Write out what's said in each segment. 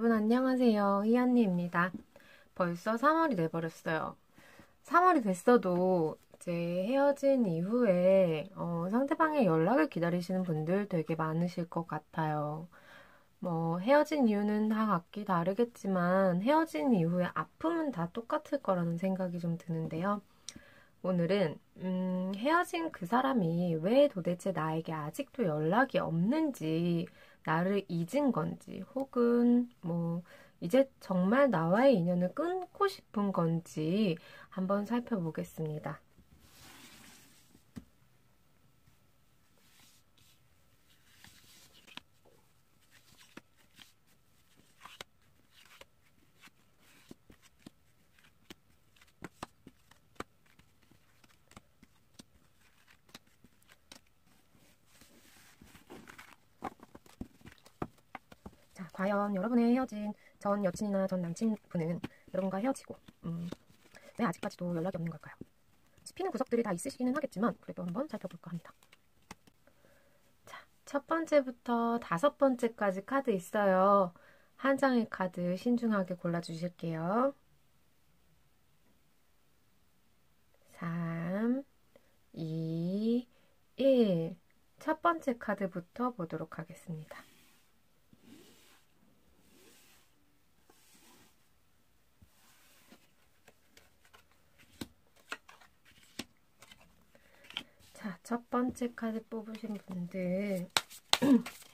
여러분 안녕하세요. 희연이입니다. 벌써 3월이 돼버렸어요. 3월이 됐어도 이제 헤어진 이후에 상대방의 연락을 기다리시는 분들 되게 많으실 것 같아요. 뭐 헤어진 이유는 다 각기 다르겠지만 헤어진 이후에 아픔은 다 똑같을 거라는 생각이 좀 드는데요. 오늘은 헤어진 그 사람이 왜 도대체 나에게 아직도 연락이 없는지, 나를 잊은 건지, 혹은 뭐 이제 정말 나와의 인연을 끊고 싶은 건지 한번 살펴보겠습니다. 자, 과연 여러분의 헤어진 전 여친이나 전 남친분은 여러분과 헤어지고 왜 아직까지도 연락이 없는 걸까요? 씹히는 구석들이 다 있으시기는 하겠지만 그래도 한번 살펴볼까 합니다. 자, 첫 번째부터 다섯 번째까지 카드 있어요. 한 장의 카드 신중하게 골라주실게요. 3, 2, 1. 첫 번째 카드부터 보도록 하겠습니다. 자, 첫 번째 카드 뽑으신 분들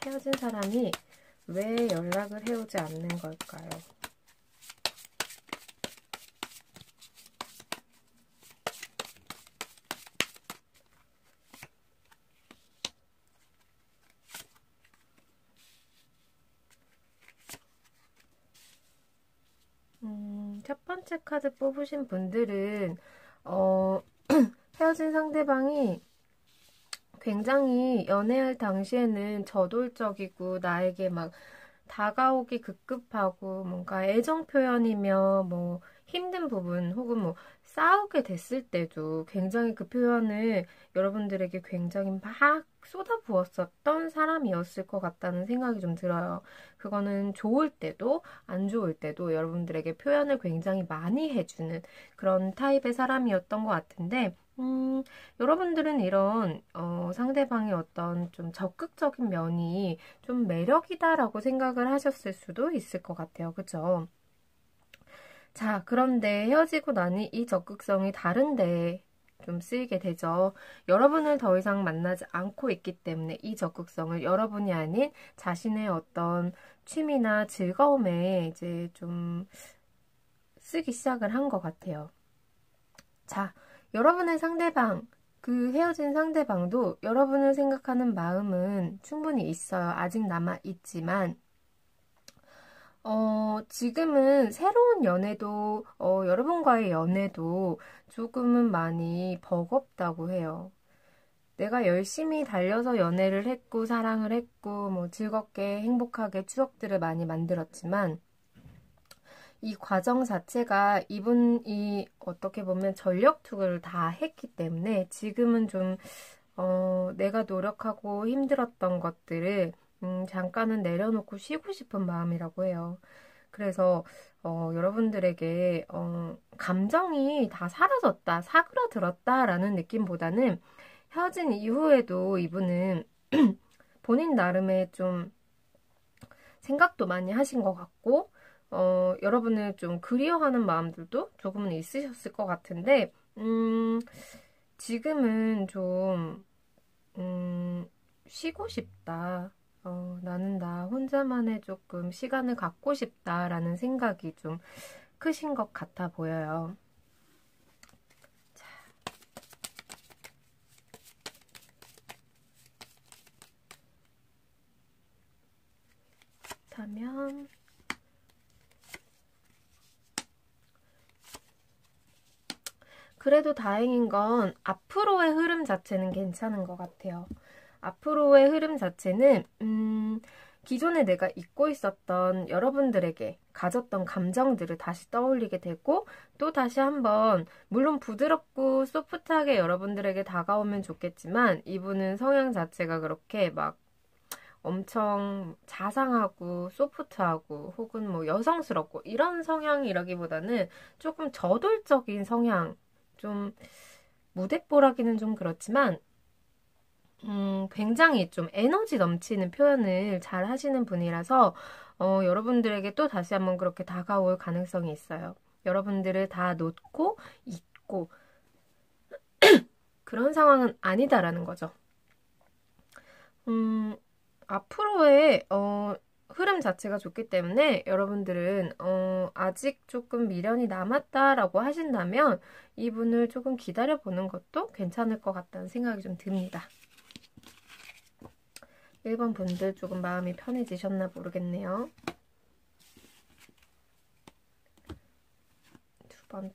헤어진 사람이 왜 연락을 해오지 않는 걸까요? 첫 번째 카드 뽑으신 분들은 헤어진 상대방이 굉장히 연애할 당시에는 저돌적이고 나에게 막 다가오기 급급하고 뭔가 애정 표현이며 뭐 힘든 부분 혹은 뭐 싸우게 됐을 때도 굉장히 그 표현을 여러분들에게 굉장히 막 쏟아부었었던 사람이었을 것 같다는 생각이 좀 들어요. 그거는 좋을 때도 안 좋을 때도 여러분들에게 표현을 굉장히 많이 해주는 그런 타입의 사람이었던 것 같은데 여러분들은 이런 상대방의 어떤 좀 적극적인 면이 좀 매력이다라고 생각을 하셨을 수도 있을 것 같아요. 그죠? 자, 그런데 헤어지고 나니 이 적극성이 다른데 좀 쓰이게 되죠. 여러분을 더 이상 만나지 않고 있기 때문에 이 적극성을 여러분이 아닌 자신의 어떤 취미나 즐거움에 이제 좀 쓰기 시작을 한 것 같아요. 자, 여러분의 상대방, 그 헤어진 상대방도 여러분을 생각하는 마음은 충분히 있어요. 아직 남아있지만, 지금은 새로운 연애도, 여러분과의 연애도 조금은 많이 버겁다고 해요. 내가 열심히 달려서 연애를 했고, 사랑을 했고, 뭐 즐겁게, 행복하게 추억들을 많이 만들었지만, 이 과정 자체가 이분이 어떻게 보면 전력 투구를 다 했기 때문에 지금은 좀, 내가 노력하고 힘들었던 것들을, 잠깐은 내려놓고 쉬고 싶은 마음이라고 해요. 그래서, 여러분들에게, 감정이 다 사라졌다, 사그라들었다라는 느낌보다는 헤어진 이후에도 이분은 본인 나름의 좀 생각도 많이 하신 것 같고, 여러분을 좀 그리워하는 마음들도 조금은 있으셨을 것 같은데, 지금은 좀, 쉬고 싶다. 나는 나 혼자만의 조금 시간을 갖고 싶다라는 생각이 좀 크신 것 같아 보여요. 자, 그렇다면, 그래도 다행인 건 앞으로의 흐름 자체는 괜찮은 것 같아요. 앞으로의 흐름 자체는 기존에 내가 잊고 있었던 여러분들에게 가졌던 감정들을 다시 떠올리게 되고 또 다시 한번 물론 부드럽고 소프트하게 여러분들에게 다가오면 좋겠지만 이분은 성향 자체가 그렇게 막 엄청 자상하고 소프트하고 혹은 뭐 여성스럽고 이런 성향이라기보다는 조금 저돌적인 성향, 좀 무대뽀라기는 좀 그렇지만 굉장히 좀 에너지 넘치는 표현을 잘 하시는 분이라서 여러분들에게 또 다시 한번 그렇게 다가올 가능성이 있어요. 여러분들을 다 놓고 잊고 그런 상황은 아니다라는 거죠. 앞으로의 흐름 자체가 좋기 때문에 여러분들은 아직 조금 미련이 남았다라고 하신다면 이분을 조금 기다려보는 것도 괜찮을 것 같다는 생각이 좀 듭니다. 1번 분들 조금 마음이 편해지셨나 모르겠네요. 두 번째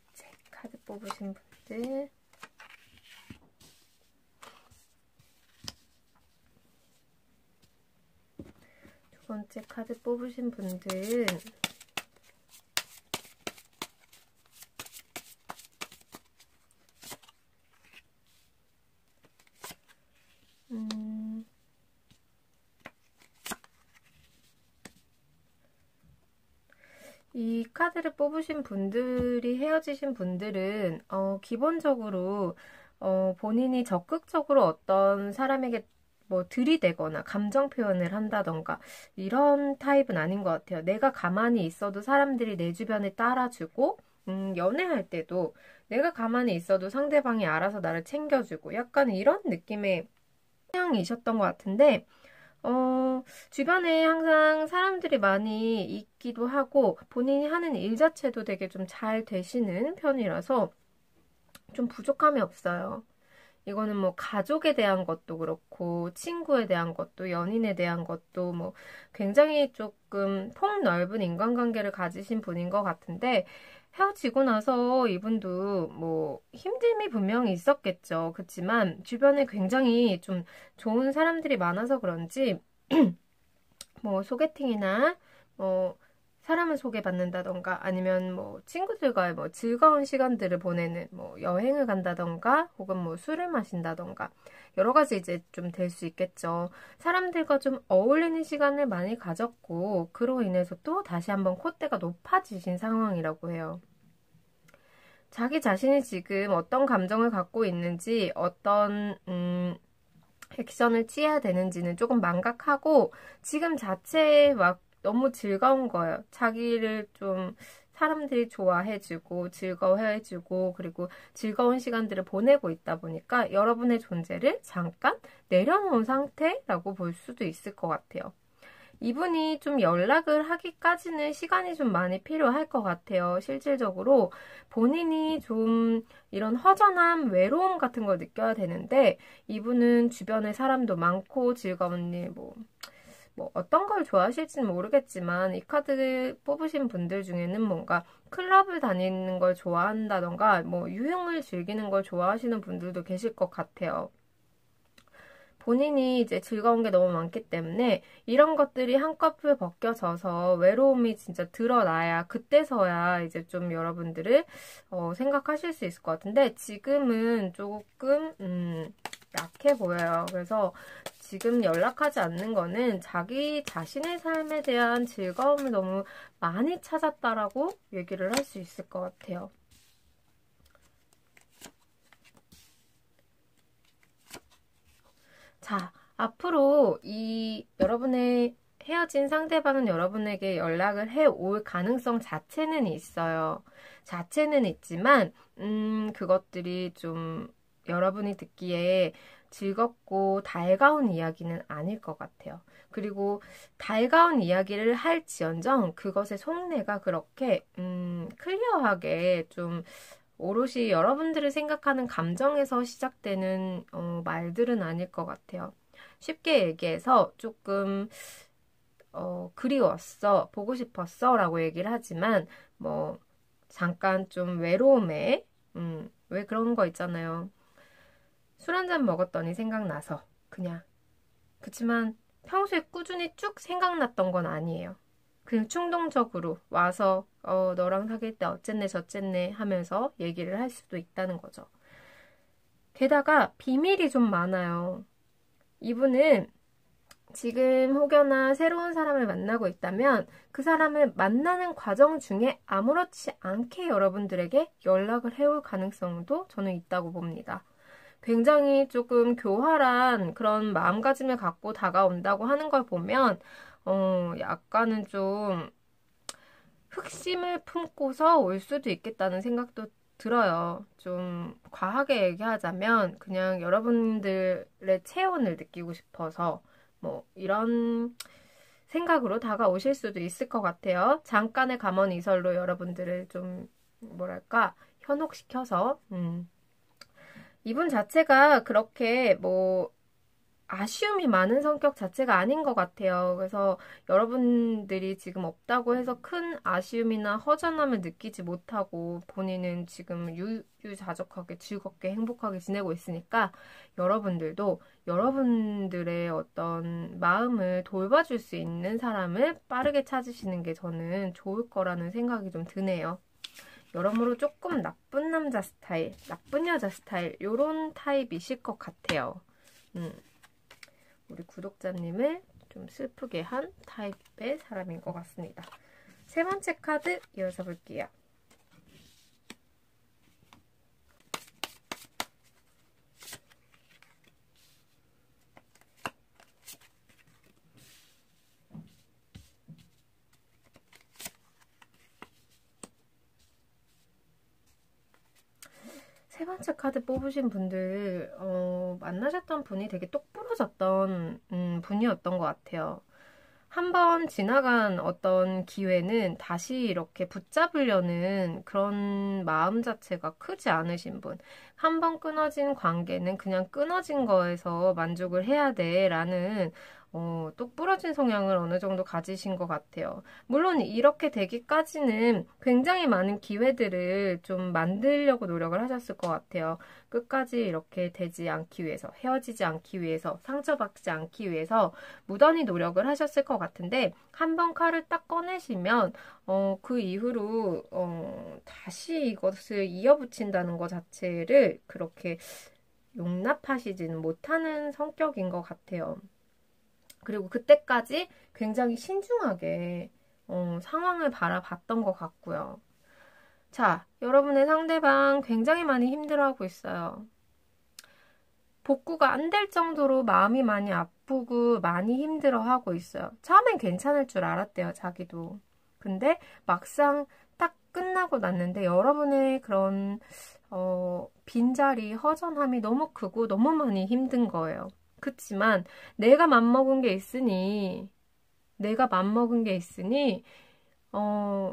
카드 뽑으신 분들. 두 번째 카드 뽑으신 분들. 이 카드를 뽑으신 분들이 헤어지신 분들은 기본적으로 본인이 적극적으로 어떤 사람에게 뭐 들이대거나 감정 표현을 한다던가 이런 타입은 아닌 것 같아요. 내가 가만히 있어도 사람들이 내 주변에 따라주고 연애할 때도 내가 가만히 있어도 상대방이 알아서 나를 챙겨주고 약간 이런 느낌의 성향이셨던 것 같은데 주변에 항상 사람들이 많이 있기도 하고 본인이 하는 일 자체도 되게 좀 잘 되시는 편이라서 좀 부족함이 없어요. 이거는 뭐 가족에 대한 것도 그렇고 친구에 대한 것도 연인에 대한 것도 뭐 굉장히 조금 폭넓은 인간관계를 가지신 분인 것 같은데 헤어지고 나서 이분도 뭐 힘듦이 분명히 있었겠죠. 그렇지만 주변에 굉장히 좀 좋은 사람들이 많아서 그런지 뭐 소개팅이나 뭐 사람을 소개받는다던가 아니면 뭐 친구들과의 뭐 즐거운 시간들을 보내는 뭐 여행을 간다던가 혹은 뭐 술을 마신다던가 여러 가지 이제 좀 될 수 있겠죠. 사람들과 좀 어울리는 시간을 많이 가졌고 그로 인해서 또 다시 한번 콧대가 높아지신 상황이라고 해요. 자기 자신이 지금 어떤 감정을 갖고 있는지 어떤 액션을 취해야 되는지는 조금 망각하고 지금 자체에 막 너무 즐거운 거예요. 자기를 좀 사람들이 좋아해주고 즐거워해주고 그리고 즐거운 시간들을 보내고 있다 보니까 여러분의 존재를 잠깐 내려놓은 상태라고 볼 수도 있을 것 같아요. 이분이 좀 연락을 하기까지는 시간이 좀 많이 필요할 것 같아요. 실질적으로 본인이 좀 이런 허전함, 외로움 같은 걸 느껴야 되는데 이분은 주변에 사람도 많고 즐거운 일, 뭐 어떤 걸 좋아하실지는 모르겠지만 이 카드 뽑으신 분들 중에는 뭔가 클럽을 다니는 걸 좋아한다던가 뭐 유흥을 즐기는 걸 좋아하시는 분들도 계실 것 같아요. 본인이 이제 즐거운 게 너무 많기 때문에 이런 것들이 한꺼풀 벗겨져서 외로움이 진짜 드러나야 그때서야 이제 좀 여러분들을 생각하실 수 있을 것 같은데 지금은 조금 약해 보여요. 그래서 지금 연락하지 않는 거는 자기 자신의 삶에 대한 즐거움을 너무 많이 찾았다라고 얘기를 할 수 있을 것 같아요. 자, 앞으로 이 여러분의 헤어진 상대방은 여러분에게 연락을 해올 가능성 자체는 있어요. 자체는 있지만, 그것들이 좀 여러분이 듣기에 즐겁고 달가운 이야기는 아닐 것 같아요. 그리고 달가운 이야기를 할지언정 그것의 속내가 그렇게, 클리어하게 좀 오롯이 여러분들을 생각하는 감정에서 시작되는 말들은 아닐 것 같아요. 쉽게 얘기해서 조금 그리웠어, 보고 싶었어 라고 얘기를 하지만 뭐 잠깐 좀 외로움에 왜 그런 거 있잖아요. 술 한 잔 먹었더니 생각나서 그냥 그치만 평소에 꾸준히 쭉 생각났던 건 아니에요. 그냥 충동적으로 와서 너랑 사귈 때 어쨌네 저쨌네 하면서 얘기를 할 수도 있다는 거죠. 게다가 비밀이 좀 많아요. 이분은 지금 혹여나 새로운 사람을 만나고 있다면 그 사람을 만나는 과정 중에 아무렇지 않게 여러분들에게 연락을 해올 가능성도 저는 있다고 봅니다. 굉장히 조금 교활한 그런 마음가짐을 갖고 다가온다고 하는 걸 보면 약간은 좀 흑심을 품고서 올 수도 있겠다는 생각도 들어요. 좀 과하게 얘기하자면 그냥 여러분들의 체온을 느끼고 싶어서 뭐 이런 생각으로 다가오실 수도 있을 것 같아요. 잠깐의 감언 이설로 여러분들을 좀 뭐랄까 현혹시켜서 이분 자체가 그렇게 뭐 아쉬움이 많은 성격 자체가 아닌 것 같아요. 그래서 여러분들이 지금 없다고 해서 큰 아쉬움이나 허전함을 느끼지 못하고 본인은 지금 유유자적하게 즐겁게 행복하게 지내고 있으니까 여러분들도 여러분들의 어떤 마음을 돌봐줄 수 있는 사람을 빠르게 찾으시는 게 저는 좋을 거라는 생각이 좀 드네요. 여러모로 조금 나쁜 남자 스타일, 나쁜 여자 스타일 요런 타입이실 것 같아요. 우리 구독자님을 좀 슬프게 한 타입의 사람인 것 같습니다. 세 번째 카드 이어서 볼게요. 세 번째 카드 뽑으신 분들 만나셨던 분이 되게 똑부러졌던 분이었던 것 같아요. 한번 지나간 어떤 기회는 다시 이렇게 붙잡으려는 그런 마음 자체가 크지 않으신 분. 한번 끊어진 관계는 그냥 끊어진 거에서 만족을 해야 돼 라는 똑부러진 성향을 어느 정도 가지신 것 같아요. 물론 이렇게 되기까지는 굉장히 많은 기회들을 좀 만들려고 노력을 하셨을 것 같아요. 끝까지 이렇게 되지 않기 위해서, 헤어지지 않기 위해서, 상처받지 않기 위해서 무던히 노력을 하셨을 것 같은데 한번 칼을 딱 꺼내시면 그 이후로 다시 이것을 이어붙인다는 것 자체를 그렇게 용납하시지는 못하는 성격인 것 같아요. 그리고 그때까지 굉장히 신중하게 상황을 바라봤던 것 같고요. 자, 여러분의 상대방 굉장히 많이 힘들어하고 있어요. 복구가 안 될 정도로 마음이 많이 아프고 많이 힘들어하고 있어요. 처음엔 괜찮을 줄 알았대요, 자기도. 근데 막상 딱 끝나고 났는데 여러분의 그런 빈자리, 허전함이 너무 크고 너무 많이 힘든 거예요. 그치만 내가 맘먹은 게 있으니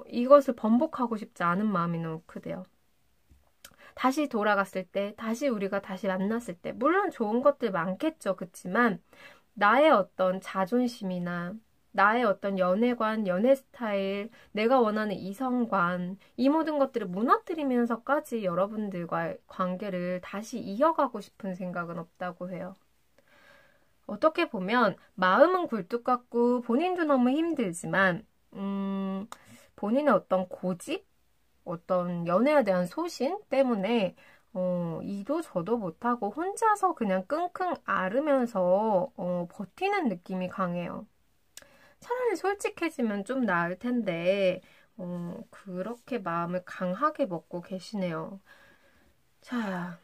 이것을 번복하고 싶지 않은 마음이 너무 크대요. 다시 돌아갔을 때, 다시 우리가 다시 만났을 때, 물론 좋은 것들 많겠죠. 그치만 나의 어떤 자존심이나 나의 어떤 연애관, 연애 스타일, 내가 원하는 이성관, 이 모든 것들을 무너뜨리면서까지 여러분들과의 관계를 다시 이어가고 싶은 생각은 없다고 해요. 어떻게 보면 마음은 굴뚝 같고 본인도 너무 힘들지만 본인의 어떤 고집, 어떤 연애에 대한 소신 때문에 이도 저도 못하고 혼자서 그냥 끙끙 앓으면서 버티는 느낌이 강해요. 차라리 솔직해지면 좀 나을 텐데 그렇게 마음을 강하게 먹고 계시네요. 자,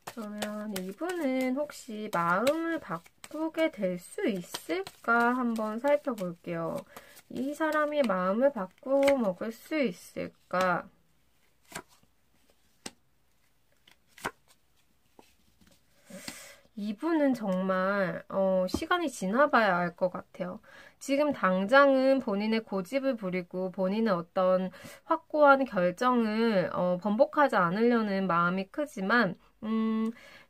그러면 이분은 혹시 마음을 바꾸게 될 수 있을까 한번 살펴볼게요. 이 사람이 마음을 바꾸어 먹을 수 있을까? 이분은 정말 시간이 지나봐야 알 것 같아요. 지금 당장은 본인의 고집을 부리고 본인의 어떤 확고한 결정을 번복하지 않으려는 마음이 크지만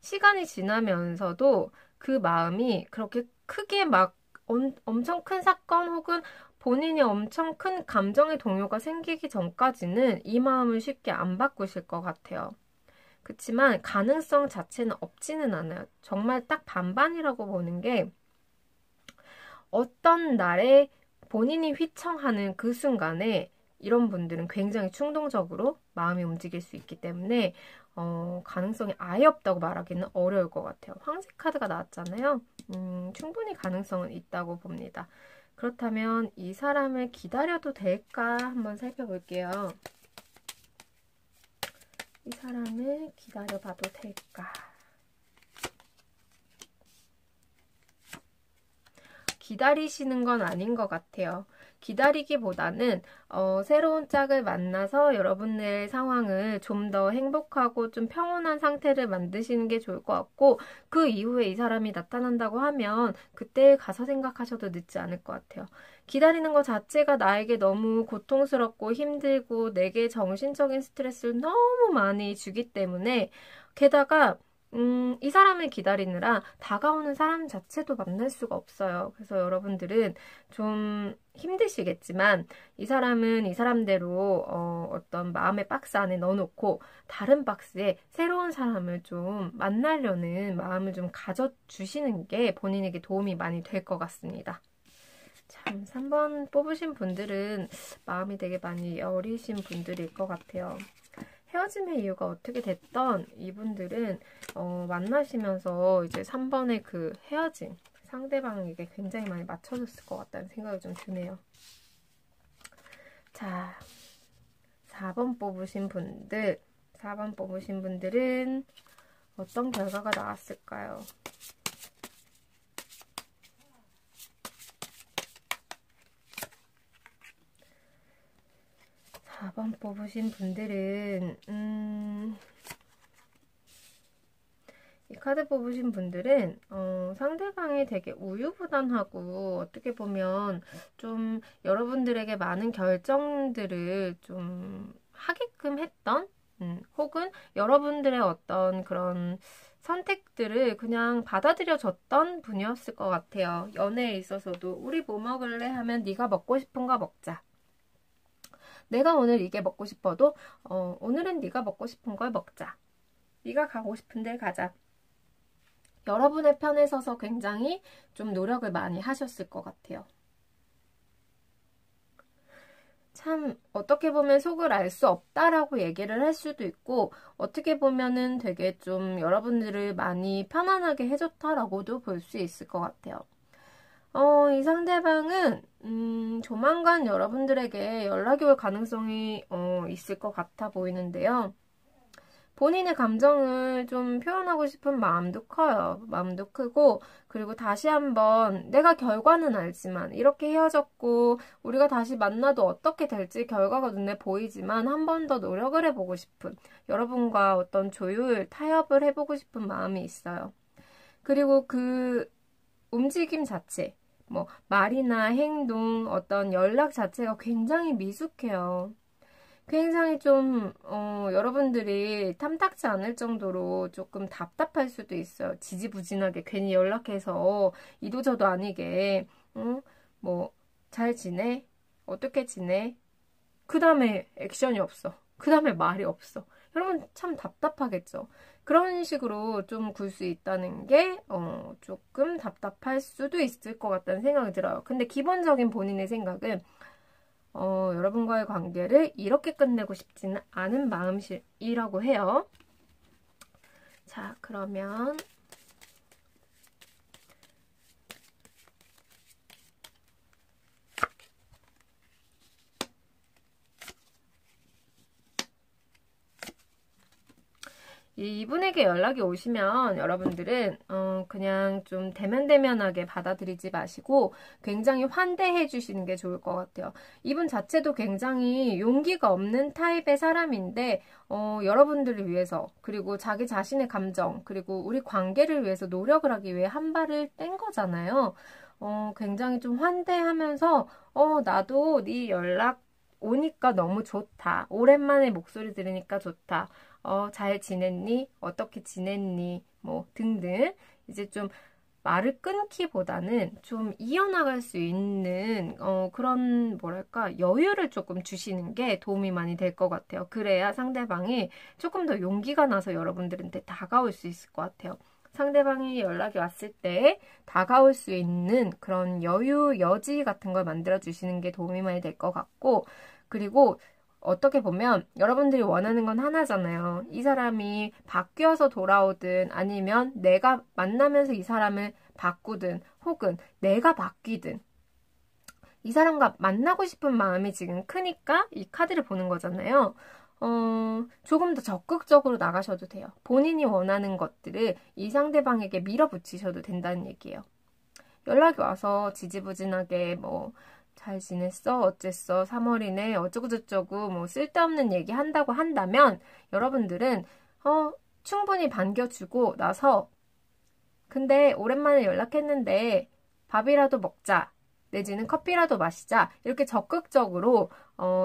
시간이 지나면서도 그 마음이 그렇게 크게 막 엄청 큰 사건 혹은 본인이 엄청 큰 감정의 동요가 생기기 전까지는 이 마음을 쉽게 안 바꾸실 것 같아요. 그치만 가능성 자체는 없지는 않아요. 정말 딱 반반이라고 보는 게 어떤 날에 본인이 휘청하는 그 순간에 이런 분들은 굉장히 충동적으로 마음이 움직일 수 있기 때문에 가능성이 아예 없다고 말하기는 어려울 것 같아요. 황제 카드가 나왔잖아요. 충분히 가능성은 있다고 봅니다. 그렇다면 이 사람을 기다려도 될까 한번 살펴볼게요. 이 사람을 기다려봐도 될까? 기다리시는 건 아닌 것 같아요. 기다리기보다는 새로운 짝을 만나서 여러분의 상황을 좀 더 행복하고 좀 평온한 상태를 만드시는 게 좋을 것 같고, 그 이후에 이 사람이 나타난다고 하면 그때 가서 생각하셔도 늦지 않을 것 같아요. 기다리는 것 자체가 나에게 너무 고통스럽고 힘들고 내게 정신적인 스트레스를 너무 많이 주기 때문에, 게다가 이 사람을 기다리느라 다가오는 사람 자체도 만날 수가 없어요. 그래서 여러분들은 좀 힘드시겠지만 이 사람은 이 사람대로 어떤 마음의 박스 안에 넣어놓고 다른 박스에 새로운 사람을 좀 만나려는 마음을 좀 가져주시는 게 본인에게 도움이 많이 될 것 같습니다. 참 3번 뽑으신 분들은 마음이 되게 많이 여리신 분들일 것 같아요. 헤어짐의 이유가 어떻게 됐던 이분들은 만나시면서 이제 3번의 그 헤어짐, 상대방에게 굉장히 많이 맞춰줬을 것 같다는 생각이 좀 드네요. 자, 4번 뽑으신 분들, 4번 뽑으신 분들은 어떤 결과가 나왔을까요? 4번 뽑으신 분들은 이 카드 뽑으신 분들은 상대방이 되게 우유부단하고 어떻게 보면 좀 여러분들에게 많은 결정들을 좀 하게끔 했던 혹은 여러분들의 어떤 그런 선택들을 그냥 받아들여줬던 분이었을 것 같아요. 연애에 있어서도 우리 뭐 먹을래 하면 네가 먹고 싶은 거 먹자. 내가 오늘 이게 먹고 싶어도 오늘은 네가 먹고 싶은 걸 먹자. 네가 가고 싶은 데 가자. 여러분의 편에 서서 굉장히 좀 노력을 많이 하셨을 것 같아요. 참 어떻게 보면 속을 알 수 없다라고 얘기를 할 수도 있고, 어떻게 보면은 되게 좀 여러분들을 많이 편안하게 해줬다라고도 볼 수 있을 것 같아요. 이 상대방은 조만간 여러분들에게 연락이 올 가능성이 있을 것 같아 보이는데요. 본인의 감정을 좀 표현하고 싶은 마음도 커요. 마음도 크고, 그리고 다시 한번 내가 결과는 알지만 이렇게 헤어졌고 우리가 다시 만나도 어떻게 될지 결과가 눈에 보이지만 한 번 더 노력을 해보고 싶은, 여러분과 어떤 조율, 타협을 해보고 싶은 마음이 있어요. 그리고 그 움직임 자체, 뭐 말이나 행동, 어떤 연락 자체가 굉장히 미숙해요. 굉장히 좀 여러분들이 탐탁지 않을 정도로 조금 답답할 수도 있어요. 지지부진하게 괜히 연락해서 이도저도 아니게 뭐 잘 지내? 어떻게 지내? 그 다음에 액션이 없어. 그 다음에 말이 없어. 여러분 참 답답하겠죠. 그런 식으로 좀 굴 수 있다는 게 조금 답답할 수도 있을 것 같다는 생각이 들어요. 근데 기본적인 본인의 생각은 여러분과의 관계를 이렇게 끝내고 싶지는 않은 마음이라고 해요. 자, 그러면 이분에게 연락이 오시면 여러분들은 그냥 좀 대면대면하게 받아들이지 마시고 굉장히 환대해 주시는 게 좋을 것 같아요. 이분 자체도 굉장히 용기가 없는 타입의 사람인데 여러분들을 위해서, 그리고 자기 자신의 감정, 그리고 우리 관계를 위해서 노력을 하기 위해 한 발을 뗀 거잖아요. 굉장히 좀 환대하면서 나도 네 연락 오니까 너무 좋다. 오랜만에 목소리 들으니까 좋다. 잘 지냈니? 어떻게 지냈니? 뭐 등등 이제 좀 말을 끊기보다는 좀 이어나갈 수 있는 그런 뭐랄까 여유를 조금 주시는 게 도움이 많이 될 것 같아요. 그래야 상대방이 조금 더 용기가 나서 여러분들한테 다가올 수 있을 것 같아요. 상대방이 연락이 왔을 때 다가올 수 있는 그런 여유, 여지 같은 걸 만들어 주시는 게 도움이 많이 될 것 같고, 그리고 어떻게 보면 여러분들이 원하는 건 하나잖아요. 이 사람이 바뀌어서 돌아오든 아니면 내가 만나면서 이 사람을 바꾸든 혹은 내가 바뀌든 이 사람과 만나고 싶은 마음이 지금 크니까 이 카드를 보는 거잖아요. 조금 더 적극적으로 나가셔도 돼요. 본인이 원하는 것들을 이 상대방에게 밀어붙이셔도 된다는 얘기예요. 연락이 와서 지지부진하게 뭐 잘 지냈어? 어쨌어? 3월이네? 어쩌고저쩌고 뭐 쓸데없는 얘기 한다고 한다면 여러분들은 충분히 반겨주고 나서 근데 오랜만에 연락했는데 밥이라도 먹자. 내지는 커피라도 마시자. 이렇게 적극적으로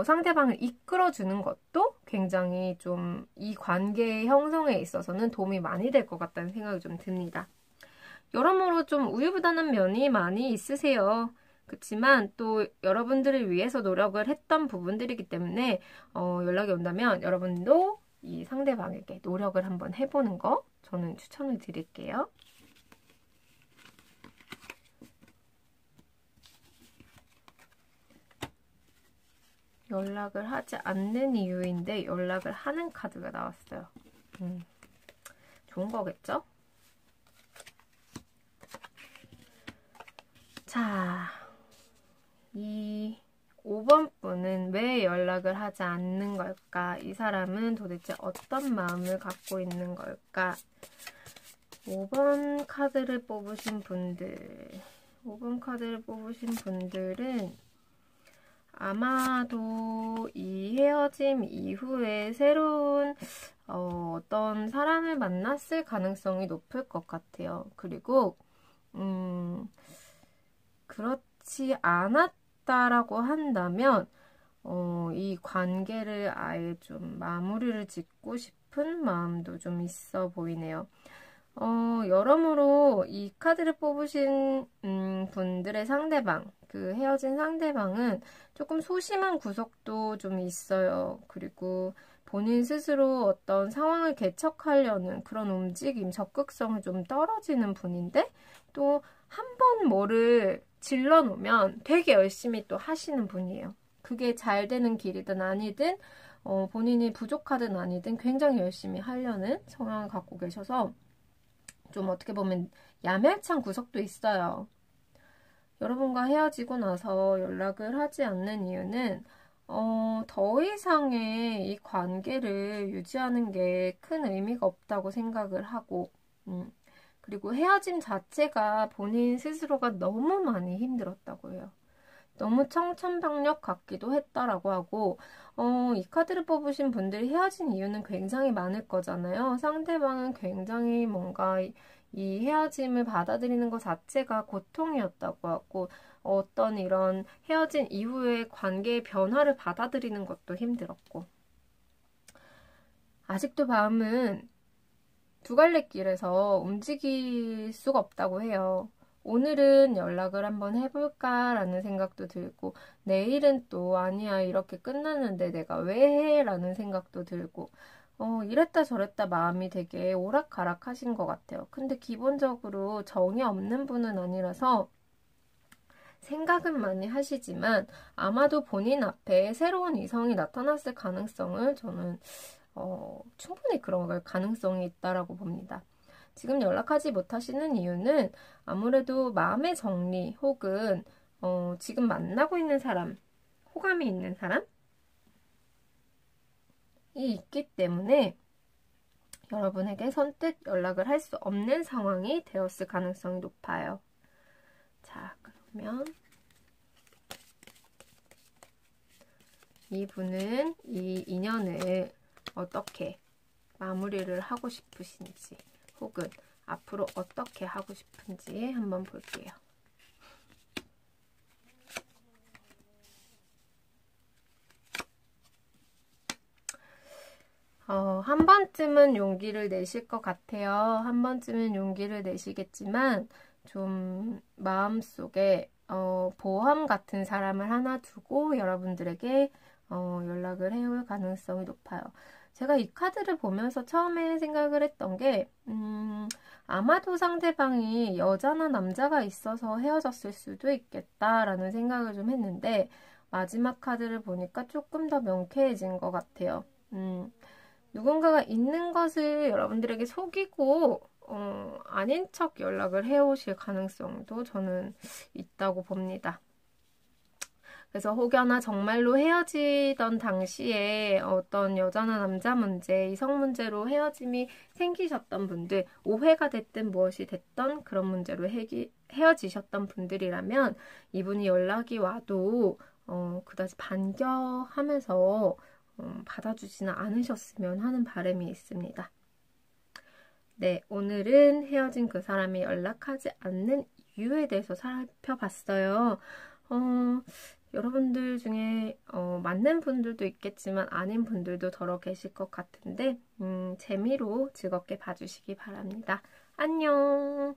상대방을 이끌어주는 것도 굉장히 좀 이 관계 형성에 있어서는 도움이 많이 될 것 같다는 생각이 좀 듭니다. 여러모로 좀 우유부단한 면이 많이 있으세요. 그렇지만 또 여러분들을 위해서 노력을 했던 부분들이기 때문에 연락이 온다면 여러분도 이 상대방에게 노력을 한번 해보는 거 저는 추천을 드릴게요. 연락을 하지 않는 이유인데 연락을 하는 카드가 나왔어요. 좋은 거겠죠? 자, 이 5번 분은 왜 연락을 하지 않는 걸까? 이 사람은 도대체 어떤 마음을 갖고 있는 걸까? 5번 카드를 뽑으신 분들은 아마도 이 헤어짐 이후에 새로운 어떤 사람을 만났을 가능성이 높을 것 같아요. 그리고 그렇지 않았다라고 한다면 이 관계를 아예 좀 마무리를 짓고 싶은 마음도 좀 있어 보이네요. 여러모로 이 카드를 뽑으신 분들의 상대방, 그 헤어진 상대방은 조금 소심한 구석도 좀 있어요. 그리고 본인 스스로 어떤 상황을 개척하려는 그런 움직임, 적극성이 좀 떨어지는 분인데 또 한 번 뭐를 질러놓으면 되게 열심히 또 하시는 분이에요. 그게 잘 되는 길이든 아니든 본인이 부족하든 아니든 굉장히 열심히 하려는 성향을 갖고 계셔서 좀 어떻게 보면 야멸찬 구석도 있어요. 여러분과 헤어지고 나서 연락을 하지 않는 이유는 더 이상의 이 관계를 유지하는 게 큰 의미가 없다고 생각을 하고 그리고 헤어짐 자체가 본인 스스로가 너무 많이 힘들었다고 해요. 너무 청천벽력 같기도 했다라고 하고 이 카드를 뽑으신 분들이 헤어진 이유는 굉장히 많을 거잖아요. 상대방은 굉장히 뭔가 이 헤어짐을 받아들이는 것 자체가 고통이었다고 하고 어떤 이런 헤어진 이후의 관계의 변화를 받아들이는 것도 힘들었고 아직도 마음은 두 갈래 길에서 움직일 수가 없다고 해요. 오늘은 연락을 한번 해볼까라는 생각도 들고 내일은 또 아니야 이렇게 끝났는데 내가 왜 해? 라는 생각도 들고 이랬다 저랬다 마음이 되게 오락가락 하신 것 같아요. 근데 기본적으로 정이 없는 분은 아니라서 생각은 많이 하시지만 아마도 본인 앞에 새로운 이성이 나타났을 가능성을 저는 충분히 그럴 가능성이 있다라고 봅니다. 지금 연락하지 못하시는 이유는 아무래도 마음의 정리 혹은 지금 만나고 있는 사람, 호감이 있는 사람이 있기 때문에 여러분에게 선뜻 연락을 할 수 없는 상황이 되었을 가능성이 높아요. 자, 그러면 이분은 이 인연을 어떻게 마무리를 하고 싶으신지 혹은 앞으로 어떻게 하고 싶은지 한번 볼게요. 한 번쯤은 용기를 내실 것 같아요. 한 번쯤은 용기를 내시겠지만 좀 마음속에 보험 같은 사람을 하나 두고 여러분들에게 연락을 해올 가능성이 높아요. 제가 이 카드를 보면서 처음에 생각을 했던 게 아마도 상대방이 여자나 남자가 있어서 헤어졌을 수도 있겠다라는 생각을 좀 했는데 마지막 카드를 보니까 조금 더 명쾌해진 것 같아요. 누군가가 있는 것을 여러분들에게 속이고 아닌 척 연락을 해오실 가능성도 저는 있다고 봅니다. 그래서 혹여나 정말로 헤어지던 당시에 어떤 여자나 남자 문제, 이성 문제로 헤어짐이 생기셨던 분들, 오해가 됐든 무엇이 됐던 그런 문제로 헤어지셨던 분들이라면 이분이 연락이 와도 그다지 반겨하면서 받아주지는 않으셨으면 하는 바람이 있습니다. 네, 오늘은 헤어진 그 사람이 연락하지 않는 이유에 대해서 살펴봤어요. 여러분들 중에 맞는 분들도 있겠지만 아닌 분들도 더러 계실 것 같은데 재미로 즐겁게 봐주시기 바랍니다. 안녕!